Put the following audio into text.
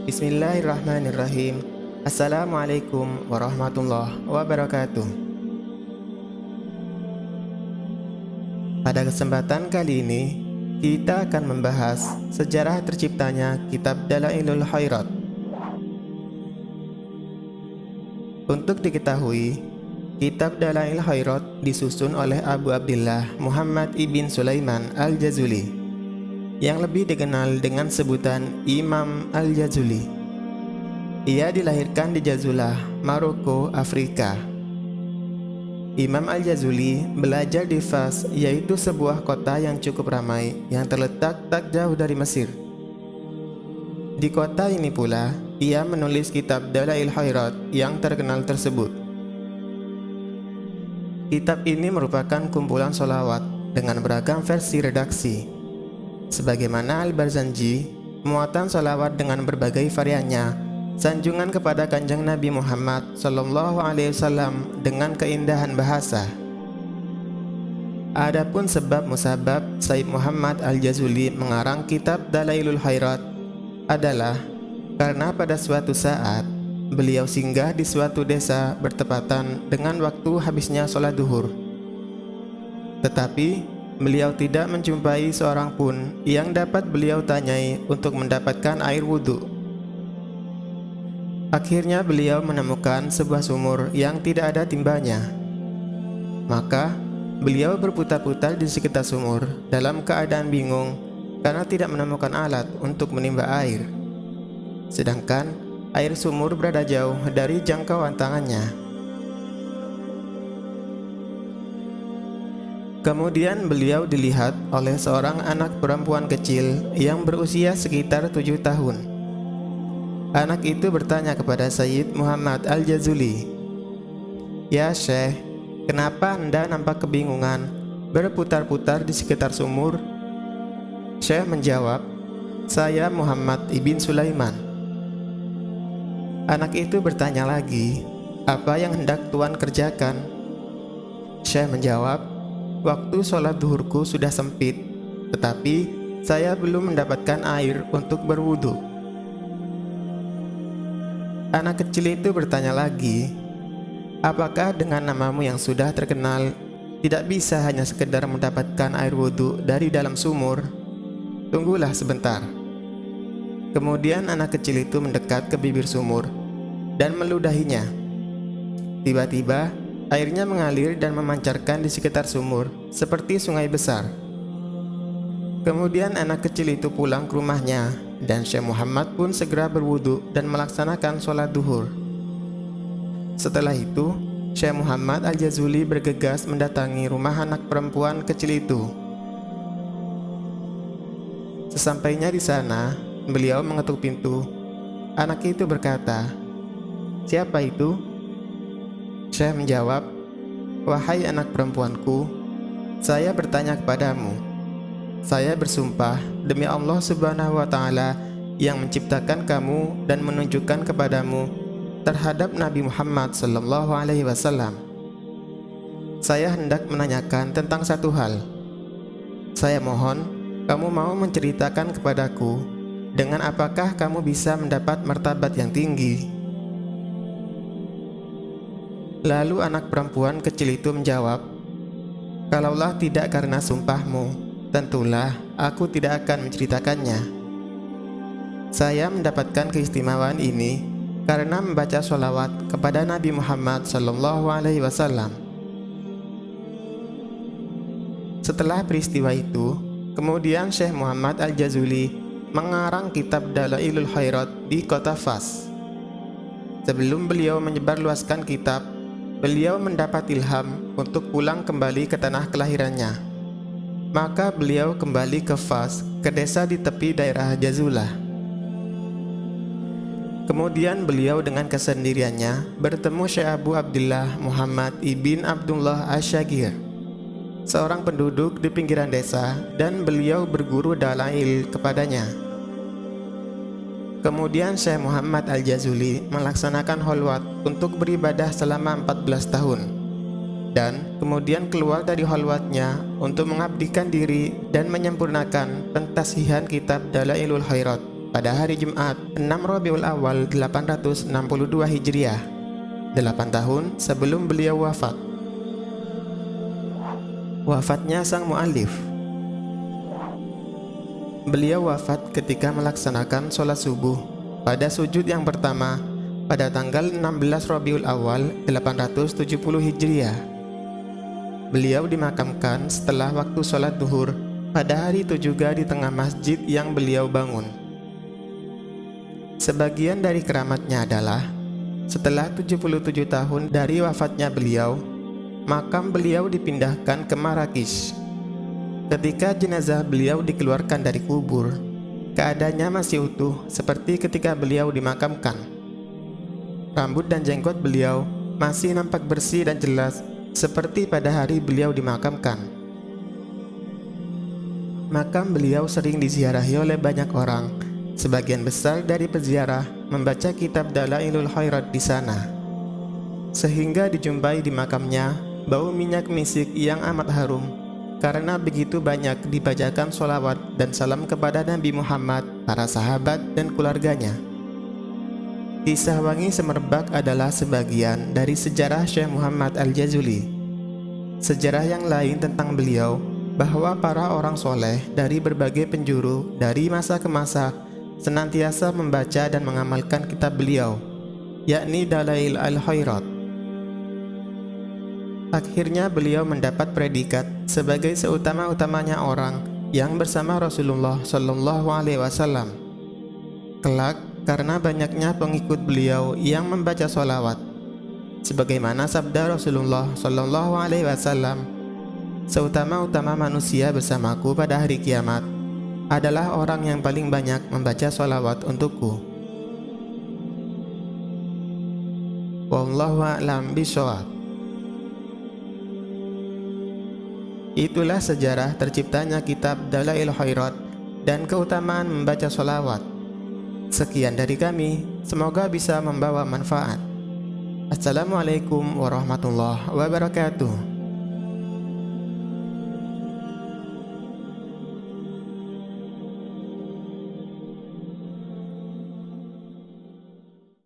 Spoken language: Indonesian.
Bismillahirrahmanirrahim. Assalamualaikum warahmatullahi wabarakatuh. Pada kesempatan kali ini, kita akan membahas sejarah terciptanya Kitab Dalailul Khairat. Untuk diketahui, Kitab Dalailul Khairat disusun oleh Abu Abdillah Muhammad ibn Sulaiman al-Jazuli, yang lebih dikenal dengan sebutan Imam al-Jazuli. Ia dilahirkan di Jazulah, Maroko, Afrika. Imam al-Jazuli belajar di Fas, yaitu sebuah kota yang cukup ramai yang terletak tak jauh dari Mesir. Di kota ini pula, ia menulis kitab Dalailul Khairat yang terkenal tersebut. Kitab ini merupakan kumpulan sholawat dengan beragam versi redaksi. Sebagaimana Al-Barzanji, muatan sholawat dengan berbagai variannya, sanjungan kepada Kanjeng Nabi Muhammad SAW dengan keindahan bahasa. Adapun sebab musabab Said Muhammad al-Jazuli mengarang kitab Dalailul Khairat adalah karena pada suatu saat beliau singgah di suatu desa bertepatan dengan waktu habisnya sholat duhur. Tetapi beliau tidak menjumpai seorang pun yang dapat beliau tanyai untuk mendapatkan air wudhu. Akhirnya beliau menemukan sebuah sumur yang tidak ada timbanya. Maka beliau berputar-putar di sekitar sumur dalam keadaan bingung karena tidak menemukan alat untuk menimba air. Sedangkan air sumur berada jauh dari jangkauan tangannya. Kemudian beliau dilihat oleh seorang anak perempuan kecil yang berusia sekitar 7 tahun. Anak itu bertanya kepada Sayyid Muhammad al-Jazuli, "Ya Syekh, kenapa Anda nampak kebingungan berputar-putar di sekitar sumur?" Syekh menjawab, "Saya Muhammad ibn Sulaiman." Anak itu bertanya lagi, "Apa yang hendak Tuan kerjakan?" Syekh menjawab, "Waktu sholat duhurku sudah sempit, tetapi saya belum mendapatkan air untuk berwudu." Anak kecil itu bertanya lagi, "Apakah dengan namamu yang sudah terkenal tidak bisa hanya sekedar mendapatkan air wudhu dari dalam sumur? Tunggulah sebentar." Kemudian anak kecil itu mendekat ke bibir sumur dan meludahinya. Tiba-tiba airnya mengalir dan memancarkan di sekitar sumur seperti sungai besar. Kemudian anak kecil itu pulang ke rumahnya, dan Syekh Muhammad pun segera berwudu dan melaksanakan sholat duhur. Setelah itu, Syekh Muhammad al-Jazuli bergegas mendatangi rumah anak perempuan kecil itu. Sesampainya di sana, beliau mengetuk pintu. Anak itu berkata, "Siapa itu?" Syekh menjawab, "Wahai anak perempuanku, saya bertanya kepadamu. Saya bersumpah demi Allah Subhanahu wa Ta'ala yang menciptakan kamu dan menunjukkan kepadamu terhadap Nabi Muhammad sallallahu alaihi wasallam. Saya hendak menanyakan tentang satu hal. Saya mohon kamu mau menceritakan kepadaku dengan apakah kamu bisa mendapat martabat yang tinggi." Lalu anak perempuan kecil itu menjawab, "Kalaulah tidak karena sumpahmu, tentulah aku tidak akan menceritakannya. Saya mendapatkan keistimewaan ini karena membaca sholawat kepada Nabi Muhammad SAW." Setelah peristiwa itu, kemudian Syekh Muhammad al-Jazuli mengarang kitab Dalailul Khairat di kota Fas. Sebelum beliau menyebarluaskan kitab, beliau mendapat ilham untuk pulang kembali ke tanah kelahirannya. Maka beliau kembali ke Fas, ke desa di tepi daerah Jazulah. Kemudian beliau dengan kesendiriannya bertemu Syekh Abu Abdillah Muhammad ibn Abdullah Asyagir, seorang penduduk di pinggiran desa, dan beliau berguru dalail kepadanya. Kemudian Syekh Muhammad al-Jazuli melaksanakan khalwat untuk beribadah selama 14 tahun. Dan kemudian keluar dari khalwatnya untuk mengabdikan diri dan menyempurnakan pentasihan kitab Dalailul Khairat pada hari Jumat 6 Rabiul Awal 862 Hijriah, 8 tahun sebelum beliau wafat. Wafatnya sang mu'alif. Beliau wafat ketika melaksanakan sholat subuh pada sujud yang pertama pada tanggal 16 Rabiul Awal 870 Hijriah. Beliau dimakamkan setelah waktu sholat duhur pada hari itu juga di tengah masjid yang beliau bangun. Sebagian dari keramatnya adalah setelah 77 tahun dari wafatnya beliau, makam beliau dipindahkan ke Marrakesh. Ketika jenazah beliau dikeluarkan dari kubur, keadaannya masih utuh seperti ketika beliau dimakamkan. Rambut dan jenggot beliau masih nampak bersih dan jelas seperti pada hari beliau dimakamkan. Makam beliau sering diziarahi oleh banyak orang. Sebagian besar dari peziarah membaca kitab Dalailul Khairat di sana, sehingga dijumpai di makamnya bau minyak misik yang amat harum, karena begitu banyak dibacakan sholawat dan salam kepada Nabi Muhammad, para sahabat dan keluarganya. Kisah wangi semerbak adalah sebagian dari sejarah Syekh Muhammad Al-Jazuli. Sejarah yang lain tentang beliau bahwa para orang soleh dari berbagai penjuru dari masa ke masa senantiasa membaca dan mengamalkan kitab beliau, yakni Dalail al-Khairat. Akhirnya beliau mendapat predikat sebagai seutama-utamanya orang yang bersama Rasulullah Shallallahu Alaihi Wasallam. Kelak karena banyaknya pengikut beliau yang membaca sholawat, sebagaimana sabda Rasulullah Shallallahu Alaihi Wasallam, seutama-utama manusia bersamaku pada hari kiamat adalah orang yang paling banyak membaca sholawat untukku. Wallahu a'lam bishawab. Itulah sejarah terciptanya kitab Dalail Khairat dan keutamaan membaca sholawat. Sekian dari kami, semoga bisa membawa manfaat. Assalamualaikum warahmatullahi wabarakatuh.